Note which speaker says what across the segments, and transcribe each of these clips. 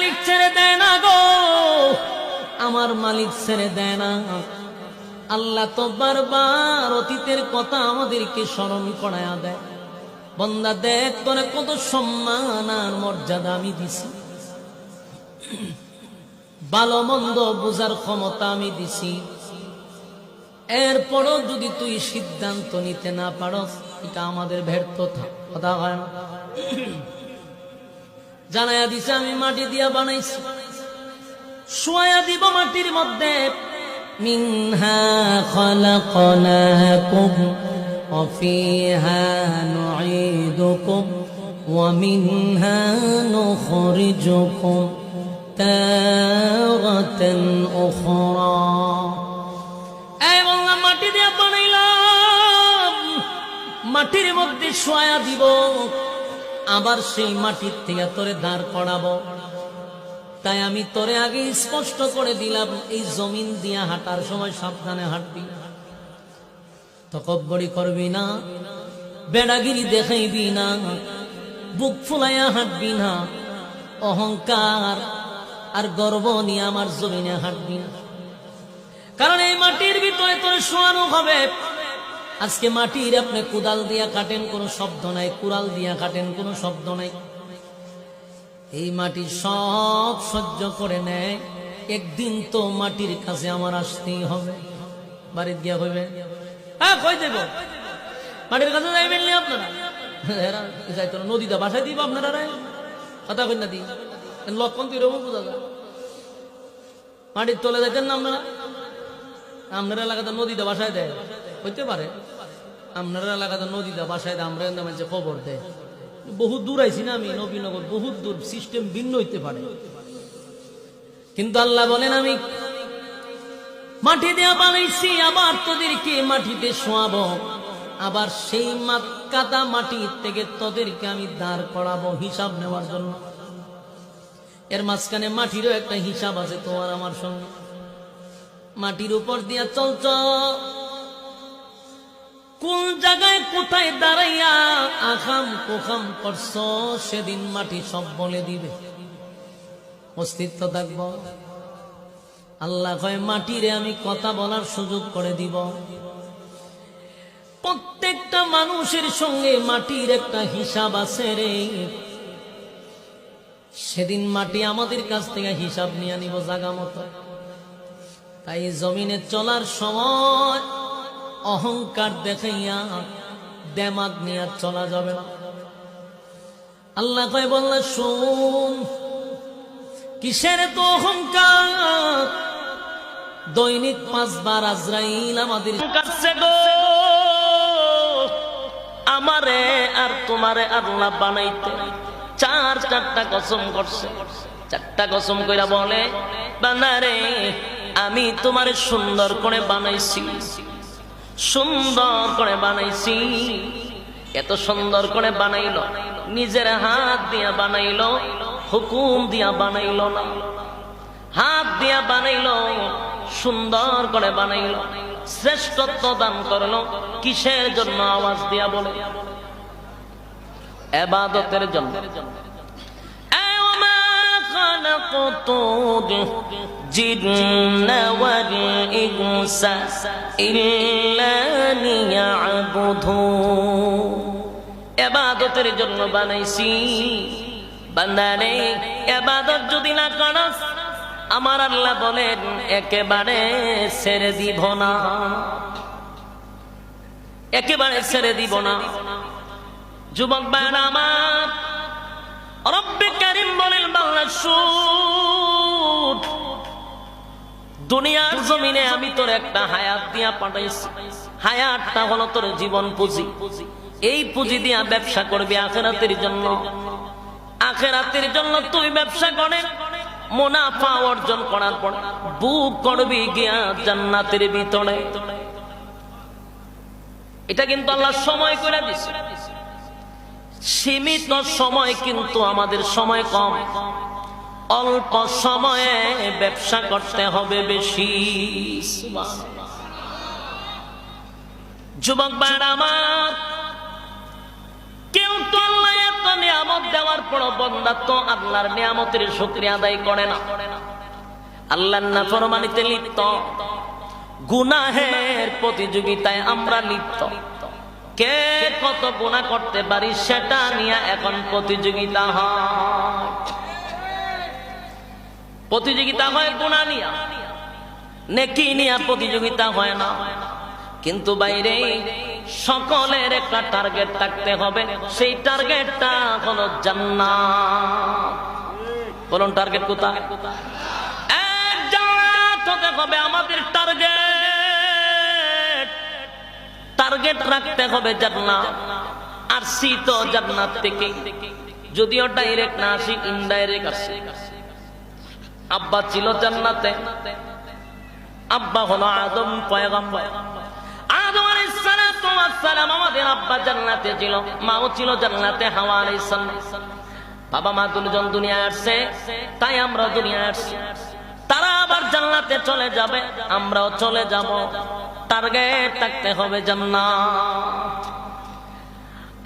Speaker 1: মালিক ছেড়ে দেয় না গো, আমার মালিক ছেড়ে দেয় না। আল্লাহ তো বারবার অতীতের কথা আমাদেরকে স্মরণ করায়া দেয়। বান্দা দেখ তোরে কত সম্মান আর মর্যাদা আমি দিছি, ভালো মন্দ বুঝার ক্ষমতা আমি দিছি, এরপরও যদি তুই সিদ্ধান্ত নিতে না পারস, এটা আমাদের ব্যর্থতা। কথা হয় না? জানাইয়া দিছে আমি মাটি দিয়া বানাইছি, শোয়া দিব মাটির মধ্যে। মিনহা খালাকনাকুম ওয়া ফিহা নুঈদুকুম ওয়া মিনহা নুখরিজুকুম তারাতান উখরা। এই বললাম মাটি দিয়া বানাইলাম, মাটির মধ্যে শোয়া দিব, আবার সেই মাটির থেকে তোরে দাঁড় করাবো। তাই আমি তোরে আগে স্পষ্ট করে দিলাম, এই জমিন দিয়া হাঁটার সময় সাবধানে হাঁটবি, তকব্বরি করবি না, বেড়াগিরি দেখাইবি না, বুক ফুলাইয়া হাঁটবি না, অহংকার আর গর্ব নিয়ে আমার জমিনে হাঁটবি না। কারণ এই মাটির ভিতরে তোরে শোয়ানো হবে। আজকে মাটির আপনি কুদাল দিয়া কাটেন, কোনো শব্দ নাই, কুড়াল দিয়া কাটেন, কোনো শব্দ নাই। এই মাটি সব সহ্য করে নেয়, একদিন তো মাটির কাছে আমার আসতেই হবে। বাড়িতে গিয়া হইবে, হ্যাঁ কই দেব, মাটির কাছে যাইবেন না আপনারা? যাইতো না, নদীটা বাসায় দিব আপনারা, কথা কই না দি লক্ষণ তুই রবো বোঝা যায়। মাটির তলে যাইতেন না আপনারা? আপনার এলাকাতে নদীটা বাসায় দেয়, হইতে পারে আপনার এলাকাতে নদীটা বাসায় দেয়, আমরা মানুষের খবর দেয়। বহু দূর আইছি না আমি, নবীনগর বহুত দূর, সিস্টেম ভিন্ন হইতে পারে। কিন্তু আল্লাহ বলেন আমি মাটি দেয়া বানাইছি, আবার তোদেরকে মাটিতে শোয়াবো, আবার সেই কাদা মাটি থেকে তোদেরকে আমি দাঁড় করাবো হিসাব নেওয়ার জন্য। এর মাঝখানে মাটিরও একটা হিসাব আছে তোমার আমার সঙ্গে। মাটির উপর দিয়া চলছ, কোন জায়গায় কোথায় দাঁড়াইয়া আখাম কোখাম করছ, সেদিন মাটি সব বলে দিবে, অস্তিত্ব থাকব। আল্লাহ কয় মাটিরে আমি কথা বলার সুযোগ করে দিব। প্রত্যেকটা মানুষের সঙ্গে মাটির একটা হিসাব আছে রে। সেদিন মাটি আমাদের কাছ থেকে হিসাব নিয়ে নিব জাগা মতো। তাই জমিনে চলার সময় অহংকার দেখাইয়া দেমাগ নিয়ে চলা যাবে না। আল্লাহ কয় বললা শুন, কিসের তো অহংকার? দৈনিক 5 বার আজরাইল আমাদের কাছে গো, আমারে আর তোমারে আল্লাহ বানাইতে 4টা কসম করছে। 4টা কসম কইরা বলে বানারে আমি তোমারে সুন্দর করে বানাইছি, সুন্দর করে বানাইছি। এত সুন্দর করে বানাইলো, নিজের হাত দিয়া বানাইলো, হুকুম দিয়া বানাইলো না, হাত দিয়া বানাইলো, সুন্দর করে বানাইলো, শ্রেষ্ঠত্ব দান করলো। কিসের জন্য? আওয়াজ দিয়া বলে ইবাদতের জন্য। ইবাদতের জন্য বানাইছি। বান্দারে ইবাদত যদি না করস, আমার আল্লাহ বলেন একেবারে ছেড়ে দিব না, একেবারে ছেড়ে দিব না। যুবক ভাইরা আমার, রব্বে কারীম বলেন বাংলা শুট, দুনিয়ার জমিনে আমি তোর একটা হায়াত দিয়া পাঠাইছি। হায়াতটা হলো তোর জীবন পুঁজি। এই পুঁজি দিয়া ব্যবসা করবি আখিরাতের জন্য। আখিরাতের জন্য তুই ব্যবসা করে মুনাফা অর্জন করার পর বুক করবি গিয়া জান্নাতের ভিতরে। এটা কিন্তু আল্লাহ সময় করে দিছে, সীমিত সময়, কিন্তু আমাদের সময় কম। অল্প সময়ে ব্যবসা করতে হবে বেশি। যুবক ভাইরা আমার, কেউ তো আল্লাহ এত নিয়ামত দেওয়ার পর বান্দা তো আল্লাহর নিয়ামতের শুকরিয়া আদায় করে না, আল্লাহর নাফরমানিতে লিপ্ত, গুনাহের প্রতিযোগিতায় আমরা লিপ্ত। কে কত গুনাহ করতে পারি সেটা নিয়ে এখন প্রতিযোগিতা হয়, প্রতিযোগিতা হয় গুনাহ নিয়ে, নেকি নিয়ে প্রতিযোগিতা হয় না। কিন্তু বাইরে সকলের একটা টার্গেট থাকতে হবে, সেই টার্গেটটা হলো জান্নাত। বলুন টার্গেট কোথায়? জান্নাত হতে হবে আমাদের টার্গেট। টার্গেট রাখতে হবে জান্নাত। আর তো জান্নাত থেকে, যদিও ডাইরেক্ট না আসি, ইনডাইরেক্ট আসে। আব্বা ছিল জান্নাতে, আব্বা হলো আদম পয়গম্বর। আদম আলাইহিস সালাতু ওয়াস সালাম আমাদের আব্বা জান্নাতে ছিল, মাও ছিল জান্নাতে, হাওয়া আলাইহিস সালাম। বাবা মা দুজন দুনিয়ায় আসছে, তাই আমরা দুনিয়ায় আসছি। তারা আবার জান্নাতে চলে যাবে, আমরাও চলে যাব। টার্গেট থাকতে হবে জান্নাত।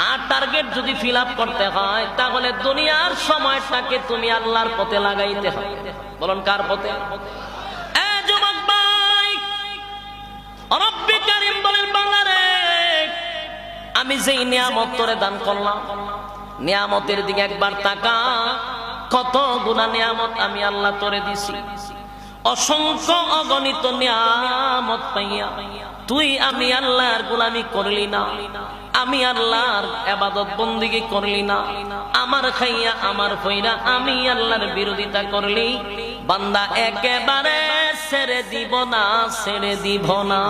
Speaker 1: আর টার্গেট যদি ফিল আপ করতে হয়, তাহলে দুনিয়ার সময়টাকে তুমি আল্লাহর পথে লাগাইতে হবে। বলুন কার পথে? যুবক ভাই, রব্বি কারীম বলেন, বাংলারে আমি যেই নিয়ামত তোরে দান করলাম, নিয়ামতের দিকে একবার তাকা। কত গুণা নিয়ামত আমি আল্লাহ তোরে দিছি, অসংখ্য অগণিত নিয়ামত পাইয়া তুই আমি আল্লাহর গোলামি করলি না, আমি আল্লাহর ইবাদত বন্দেগী করলি না, আমার খাইয়া আমার পয়রা আমি আল্লাহর বিরোধিতা করলি। বান্দা একেবারে ছেড়ে দিব না, ছেড়ে দিব না।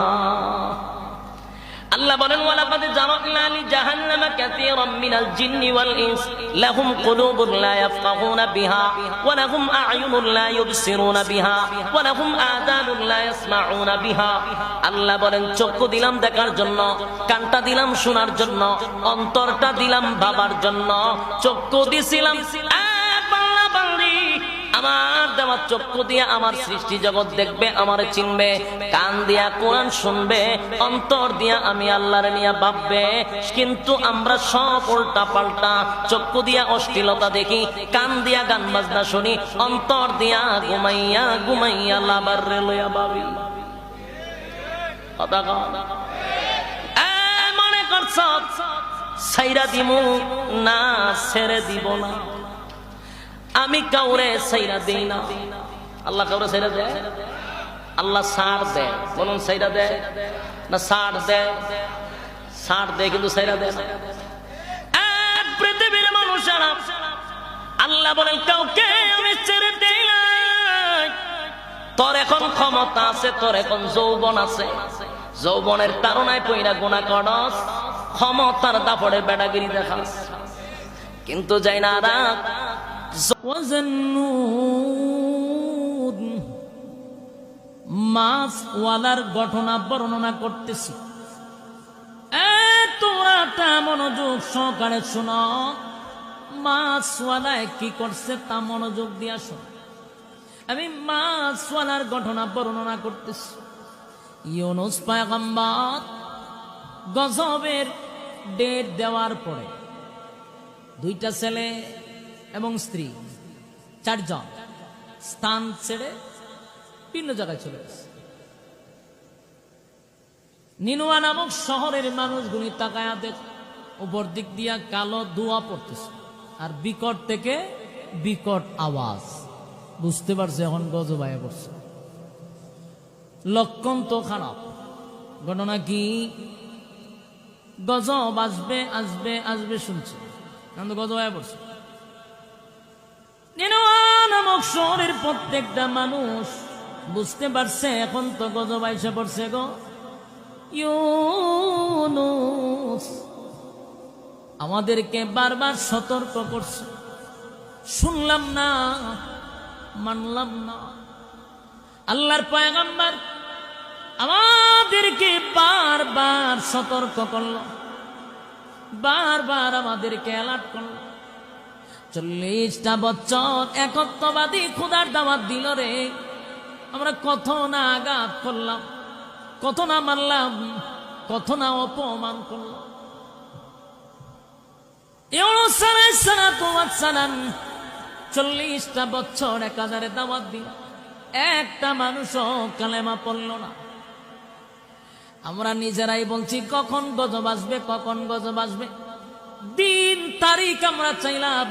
Speaker 1: আল্লাহ বলেন, ওয়ালাকাদ জারা'না লিজাহান্নামা কাসীরাম মিনাল জিন্নি ওয়াল ইনস লাহুম কুলুবুন লা ইয়াফকাহুনা বিহা ওয়া লাহুম আ'য়ুনুন লা ইউবসিরুনা বিহা ওয়া লাহুম আযানুন লা ইয়াসমাউনা বিহা। আল্লাহ বলেন, চক্ষু দিলাম দেখার জন্য, কানটা দিলাম শোনার জন্য, অন্তরটা দিলাম ভাবার জন্য। চক্ষু দিছিলাম আমার দেওয়া চক্ষু দিয়া আমার সৃষ্টি জগৎ দেখবে, আমার চিনবে, কান দিয়া কোরআন শুনবে, অন্তর দিয়া আমি আল্লাহর নিয়ে ভাববে। কিন্তু আমরা সব উল্টা পাল্টা। চক্ষু দিয়া অশ্লীলতা দেখি, কান দিয়া গান বাজনা শুনি, অন্তর দিয়া ঘুমাইয়া ঘুমাইয়া লাবার লইয়া ভাবি। মনে করছ ছাইরা দিমু না, ছেড়ে দিব না। আমি কাউরে সাইরা দেই না। আল্লাহ কাউরে সাইরা দেয়? আল্লাহ ছাড় দেয়। বলুন সাইরা দেয় না ছাড় দেয়? ছাড় দেয়, কিন্তু সাইরা দেয় না। পৃথিবীর মানুষেরা আল্লাহ বলেন, কাউকে আমি ছেড়ে দেই না। তোর এখন ক্ষমতা আছে, তোর এখন যৌবন আছে, যৌবনের তাড়নায় পইরা গুনাহ করস, ক্ষমতার দাপড়ে বেড়াগিরি দেখাস, কিন্তু যাই না রাখ। মাছওয়ালার ঘটনা বর্ণনা করতেছি, তোরা মনোযোগ সহকারে শোনো। মাছওয়ালায় কি করছে তা মনোযোগ দিয়া শোন। আমি মাছওয়ালার ঘটনা বর্ণনা করতেছি। ইউনূস পয়গম্বর গজবের ডেট দেওয়ার পরে দুইটা ছেলে এবং স্ত্রী, চারজন স্থান ছেড়ে ভিন্ন জায়গায় চলে গেছে। নিনুয়া নামক শহরের মানুষগুলি তাকায়া দেখ, উপর দিক দিয়া কালো ধোঁয়া পড়তেছে, আর বিকট থেকে বিকট আওয়াজ। বুঝতে পারছে এখন গজব আয়া পড়ছে। লক্ষণ তো খারাপ। ঘটনা কি? গজব আসবে আসবে আসবে শুনছে, কিন্তু গজব আয়া পড়ছে। নামক শহরের প্রত্যেকটা মানুষ বুঝতে পারছে এখন তো গজব আইসা পড়ছে গো। ইউনূস আমাদেরকে বারবার সতর্ক করছে, শুনলাম না, মানলাম না। আল্লাহর পয়গম্বর আমাদেরকে বারবার সতর্ক করলো, বারবার আমাদেরকে অ্যালার্ট করলো। 40টা বছর একত্ববাদী খোদার দাওয়াত দিল রে, আমরা কত না আঘাত করলাম, কত না মারলাম, কত না অপমান করলাম। ইউনূস আলাইহিস সালাতু ওয়াস সালাম 40টা বছর একাধারে দাওয়াত দিল, একটা মানুষও কালেমা পড়ল না। আমরা নিজেরাই বলছি কখন গজব আসবে, কখন গজব আসবে। দিন তারিখ আমরা চাইলাম,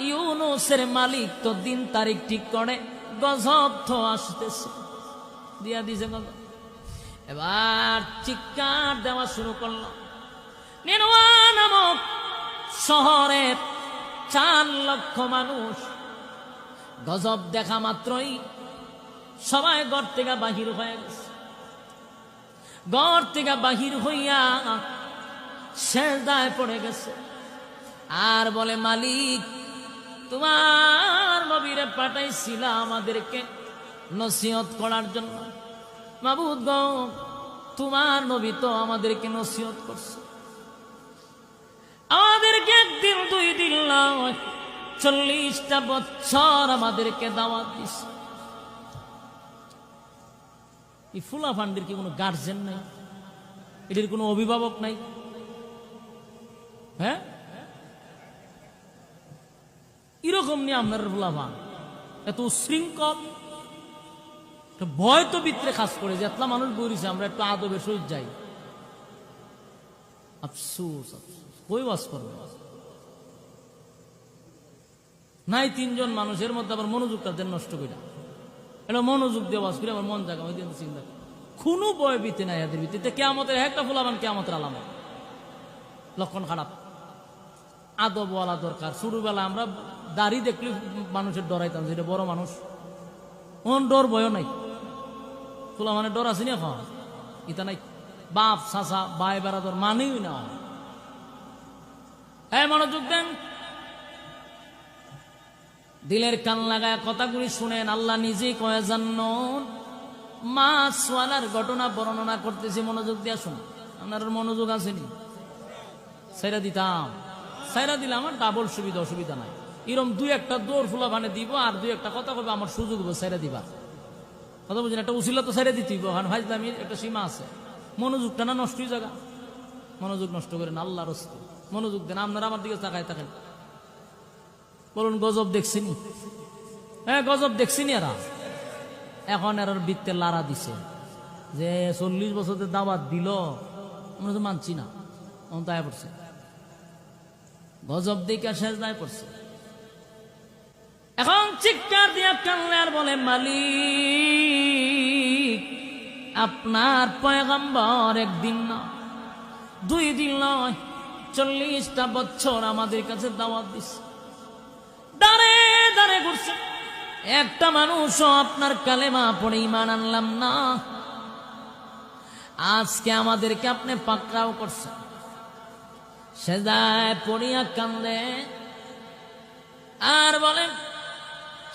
Speaker 1: ইউনূসের মালিক তো দিন তারিখ ঠিক করে, গজব তো আসতেছে, দিয়া দিছে গজব। এবার চিৎকার দেওয়া শুরু করলো। নিনওয়া নামক শহরের 4 লক্ষ মানুষ গজব দেখা মাত্রই সবাই ঘর থেকে বাহির হয়ে গেছে। ঘর থেকে বাহির হইয়া সেজদায় পড়ে গেছে আর বলে, মালিক তোমার নবীরে পাঠাইছিলা আমাদেরকে নসিহত করার জন্য। মাবুদ গো, তোমার নবী তো আমাদেরকে নসিহত করছে, আমাদেরকে 1 দিন 2 দিন নয়, 40টা বছর আমাদেরকে দাওয়াত দিছে। এই ফুলা ফান্ডির কি কোনো গার্জেন নাই? এটির কোনো অভিভাবক নাই? হ্যাঁ, এরকম নিয়ে আপনার ফুলা ফান এত উশৃঙ্খল, ভয় তো ভিতরে কাজ করে যে এতলা মানুষ বইছে, আমরা একটু আদবের সহিত যাই। আফসোস, কই বাস করবে নাই। 3 জন মানুষের মধ্যে আবার মনোযোগটা দেন নষ্ট করে, এটা মনোযোগ দিয়ে বাস করে আমার মন জায়গা ওই দিন চিন্তা কোনো বয় বিতে নাই এদের ভিত্তিতে। কেয়ামতের একটা ফুলাবান কেয়ামতের আলামত, লক্ষণ খারাপ। আদব বলা দরকার। ছোটবেলা আমরা দাড়ি দেখলে মানুষের ডরাইতাম, যেটা বড় মানুষ ওন ডর বয় নাই। ফুলা মানে ডর আছে না, এখন ইতা নাই। বাপ চাচা ভাই বেড়াদর মানেই না। হ্যাঁ, মনোযোগ দেন, দিলের কান লাগায় কথাগুলি শুনেন। আল্লাহ নিজেই কয়ে জান্নাত মাছওয়ালার ঘটনা বর্ণনা করতেছি, মনোযোগ দিয়ে শুনুন। আপনার মনোযোগ আসেনি? সাইরা দিতাম, সাইরা দিলে আমার ডাবল সুবিধা, অসুবিধা নাই। এরম 2-1টা দৌড় ফুলা ভানে দিব আর 2-1টা কথা কবে, আমার সুযোগ হবে সাইরা দিবা। কথা বুঝলেন? একটা উসিলা তো সাইরা দিতেই, ভাইজলামির একটা সীমা আছে। মনোযোগটা না নষ্ট হয়ে যাগা, মনোযোগ নষ্ট করেন আল্লাহর রাস্তে। মনোযোগ দেন। আপনারা আমার দিকে তাকায় থাকেন, বলুন গজব দেখছিনি? হ্যাঁ, গজব দেখছিনি। এরা এখন এর বৃত্তে লারা দিছে যে 40 বছরের দাওয়াত দিল, আমরা তো মানছি না। এখন তো আয় পড়ছে গজব দেখে শেষ দায় পড়ছে। এখন চিৎকার দিয়া কান্না আর বলে, মালিক আপনার পয়গম্বর 1 দিন না 2 দিন নয়, 40টা বছর আমাদের কাছে দাওয়াত দিচ্ছে, দাঁড়ে দাঁড়ে ঘুরছে, একটা মানুষও আপনার কালেমা পড়ে ঈমান আনলাম না। আজকে আমাদেরকে আপনি পাকড়াও করছেন। সেজদায় পড়িয়া কান্দে আর বলে,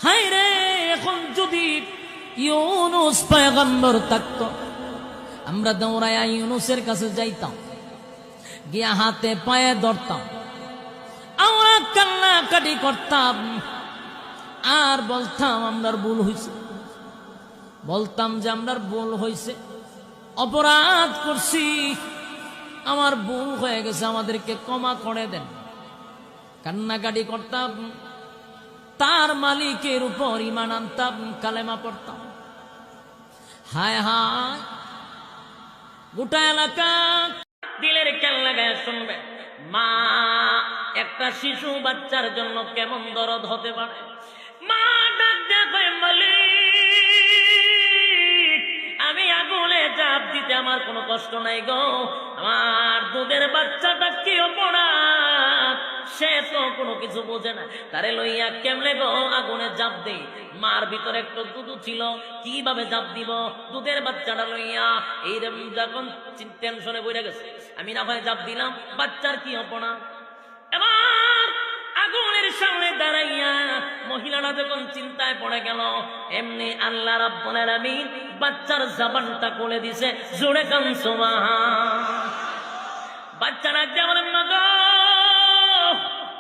Speaker 1: হায় রে, এখন যদি ইউনূস পয়গম্বর থাকতো, আমরা দৌড়াইয়া ইউনূসের কাছে যাইতাম, গিয়া হাতে পায়ে ধরতাম, আমরা কান্নাকাটি করতাম আর বলতাম আমরার ভুল হয়েছে, বলতাম যে আমরার ভুল হয়েছে, অপরাধ করছি, আমার ভুল হয়ে গেছে, আমাদেরকে ক্ষমা করে দেন। কান্নাকাটি করতাম, তার মালিকের উপর ঈমান আনতাম, কালেমা পড়তাম। হায় হায়, গোটা এলাকা দিলের খেল লাগায় শুনবে, মা একটা শিশু বাচ্চার জন্য কেমন দরদ হতে পারে। মা ডাক দেয়, মালিক আমি আগুনে চাপ দিতে আমার কোনো কষ্ট নাই গো, আমার দুধের বাচ্চাটা কি অপরাধ, সে তো কোনো কিছু বোঝে না, তারে লইয়া কেমনে গো আগুনে জাপ দেই। মার ভিতরে একটু দুধ ছিল, কিভাবে জাপ দিব দুধের বাচ্চাটা লইয়া। এইরকম যখন টেনশনে বইরা গেছে, আমি না হয় জাপ দিলাম, বাচ্চার কি অপরাধ। এবার আগুনের সামনে দাঁড়াইয়া মহিলারা যখন চিন্তায় পড়ে গেল, এমনি আল্লাহ রাব্বুল আলামিন বাচ্চার জবানটা খুলে দিছে। জোরে কান সুবহান। বাচ্চারা যেমন মাগো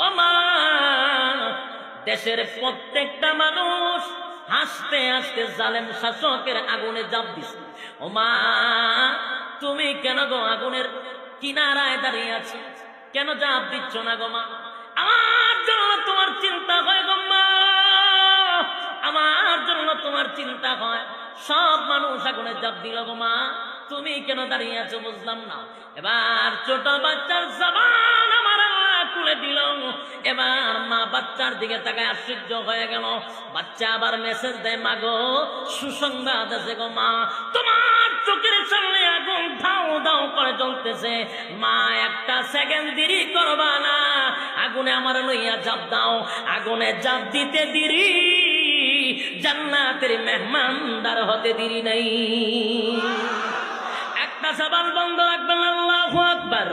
Speaker 1: ও মা, দেশের প্রত্যেকটা মানুষ হাসতে হাসতে জালেম শাসকের আগুনে জাপ দিছে। ও মা, তুমি কেন গো আগুনের কিনারায় দাঁড়িয়ে আছো? কেন জবাব দিচ্ছ না গো মা? আমার জন্য তোমার চিন্তা হয় গো মা, আমার জন্য তোমার চিন্তা হয়। সব মানুষ আগুনে জাপ দিল গো মা, তুমি কেন দাঁড়িয়ে আছো বুঝলাম না। এবার ছোট বাচ্চার জবান আমার আল্লাহ খুলে দিল। এবার মা বাচ্চার দিকে তাকায় আশ্চর্য হয়ে গেল। বাচ্চা আবার মেসেজ দেয়, মা গো সুসংবাদ আছে গো মা, তোমার চোখের সামনে আগুন ধাও ধাও করে জ্বলতেছে। মা একটা সেকেন্ড দেরি করবা না, আগুনে আমার লইয়া জাপ দাও। আগুনে জাপ দিতে দেরি, জান্নাতের মেহমানদার হতে দেরি নাই। একটা জবান বন্ধ রাখবেন, আল্লাহু আকবার।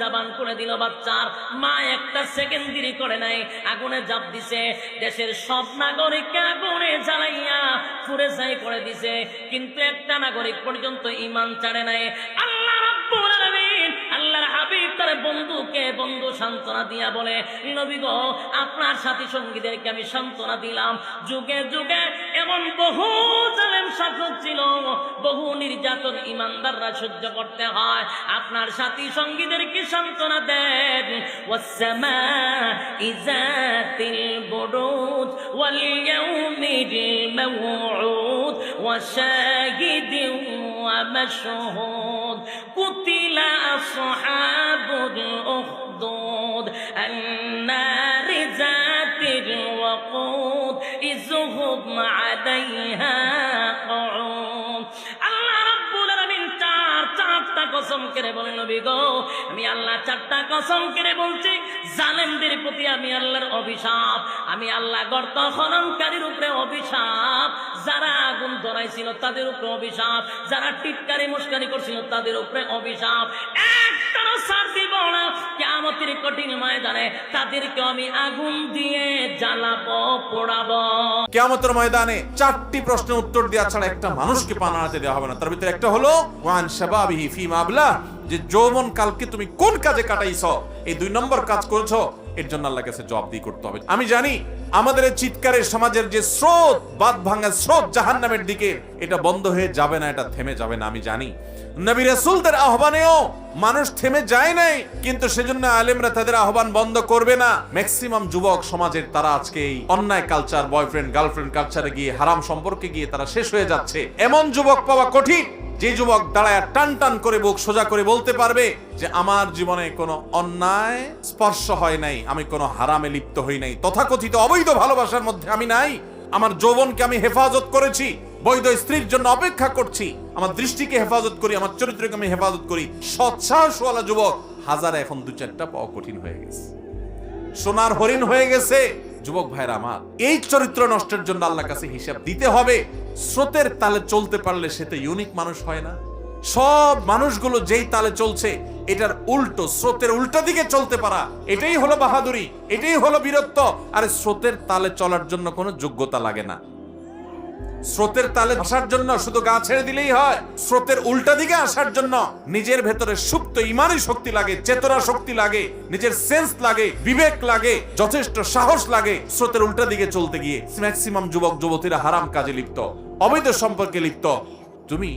Speaker 1: জবান করে দিল বাচ্চার। মা একটা সেকেন্ড দেরি করে নাই, আগুনে জাপ দিছে। দেশের সব নাগরিককে আগুনে জ্বালাইয়া পুড়ে ছাই করে দিছে, কিন্তু একটা নাগরিক পর্যন্ত ঈমান ছাড়ে নাই। আল্লাহ রাব্বুল আলামিন, আল্লাহর হাবিব তার বন্ধুকে বন্ধু সান্ত্বনা দিয়া বলে, নবী গো আপনার সাথী সঙ্গীদেরকে আমি সান্ত্বনা দিলাম। যুগে যুগে এমন বহু জালেম শাসক ছিল, বহু নির্যাতন ইমানদাররা সহ্য করতে হয়। আপনার সাথী সঙ্গীদেরকে সান্ত্বনা দেন। ওয়াসসামা'i যাতিল বুরুজ ওয়াল ইয়াউমিল মাওউদ ওয়া শাহিদিন ওয়া মাশহুদ কুতিলা আসহাবুল উখদুদ আন-নারি যাতিল ওয়াকুদ ইযহুম আলাইহা qu'ud। আল্লাহ রাব্বুল আলামিন চারটা কসম করে বলেন, নবী গো আমি আল্লাহ চারটা কসম করে বলছি, জালেমদের প্রতি আমি আল্লাহর অভিশাপ, আমি আল্লাহ গর্ত খননকারীর উপরে অভিশাপ, যারা আগুন ধরাইছিল তাদের উপরে অভিশাপ, যারা টিটকারি মুশকারি করছিল তাদের উপরে অভিশাপ। একটারও ছাড় দিব না। কিয়ামতের কঠিন ময়দানে তাদেরকে আমি আগুন দিয়ে জ্বালাবো, পোড়াবো।
Speaker 2: কিয়ামতের ময়দানে চারটি প্রশ্নের উত্তর দেওয়া ছাড়া একটা মানুষকে পা নাড়াতে দেওয়া হবে না। তার ভিতরে একটা হলো ওয়ান শাবাবিহি ফিমা আবলা, যে যৌবন কালকে তুমি কোন কাজে কাটাইছো, এই 2 নম্বর কাজ করেছো, এর জন্য আল্লাহর কাছে জবাবদিহি করতে হবে। আমি জানি আমাদের এই চিৎকারের সমাজের যে স্রোত, বাদ ভাঙা স্রোত জাহান্নামের দিকে, এটা বন্ধ হয়ে যাবে না, এটা থেমে যাবে না। আমি জানি নবী রাসূলদের আহ্বানেও মানুষ থেমে যায় নাই, কিন্তু সেজন্য আলেমরা তাদের আহ্বান বন্ধ করবে না। ম্যাক্সিমাম যুবক সমাজের তারা আজকে এই অন্যায় কালচার, বয়ফ্রেন্ড গার্লফ্রেন্ড কালচারে গিয়ে, হারাম সম্পর্কে গিয়ে তারা শেষ হয়ে যাচ্ছে। এমন যুবক পাওয়া কঠিন যে যুবক দাঁড়ায় টান টান করে বুক সোজা করে বলতে পারবে যে আমার জীবনে কোনো অন্যায় স্পর্শ হয় নাই, আমি কোনো হারামে লিপ্ত হই নাই, তথাকথিত অবৈধ ভালোবাসার মধ্যে আমি নাই, আমার যৌবনকে আমি হেফাজত করেছি, বৈধ স্ত্রীর জন্য অপেক্ষা করছি, আমার দৃষ্টিকে হেফাজত করি, আমার চরিত্রকে আমি হেফাজত করি। সৎসাহসওয়ালা যুবক হাজারে এখন 2-4টা পাওয়া কঠিন হয়ে গেছে, সোনার হরিণ হয়ে গেছে। যুবক ভাইরা আমার, এই চরিত্র নষ্টের জন্য আল্লাহর কাছে হিসাব দিতে হবে। স্রোতের তালে চলতে পারলে সে তো ইউনিক মানুষ হয় না। সব মানুষগুলো যেই তালে চলছে, এটার উল্টো, স্রোতের উল্টা দিকে চলতে পারা, এটাই হলো বাহাদুরি, এটাই হলো বীরত্ব। আর স্রোতের তালে চলার জন্য কোনো যোগ্যতা লাগে না। স্রোতের তালে আসার জন্য শুধু গা ছেড়ে দিলেই হয়। স্রোতের উল্টা দিকে আসার জন্য নিজের ভেতরে সুপ্ত ইমানি শক্তি লাগে, চেতনা শক্তি লাগে, নিজের সেন্স লাগে, বিবেক লাগে, যথেষ্ট সাহস লাগে। স্রোতের উল্টা দিকে চলতে গিয়ে ম্যাক্সিমাম যুবক যুবতীরা হারাম কাজে লিপ্ত, অবৈধ সম্পর্কে লিপ্ত। তুমি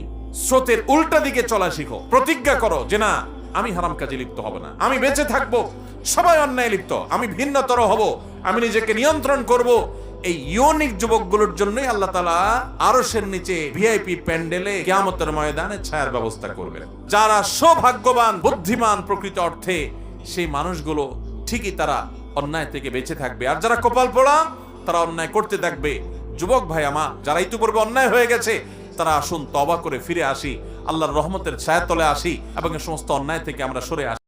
Speaker 2: স্রোতের উল্টা দিকে চলা শিখো, প্রতিজ্ঞা করো যে না, আমি হারাম কাজে লিপ্ত হব না, আমি বেঁচে থাকবো। সবাই অন্যায় লিপ্ত, আমি ভিন্নতর হব, আমি নিজেকে নিয়ন্ত্রণ করব। এই ইউনিক যুবকগুলোর জন্যই আল্লাহ তাআলা আরশের নিচে ভিআইপি প্যান্ডেলে কিয়ামতের ময়দানে ছায়ার ব্যবস্থা করবেন। যারা সৌভাগ্যবান, বুদ্ধিমান প্রকৃত অর্থে, সেই মানুষগুলো ঠিকই তারা অন্যায় থেকে বেঁচে থাকবে। আর যারা কপাল পোড়া, তারা অন্যায় করতে থাকবে। যুবক ভাই আমার, যারা ইতিপূর্বে অন্যায় হয়ে গেছে, তারা আসুন তওবা করে ফিরে আসি, আল্লাহর রহমতের ছায়াতলে আসি এবং এই সমস্ত অন্যায় থেকে আমরা সরে আসি।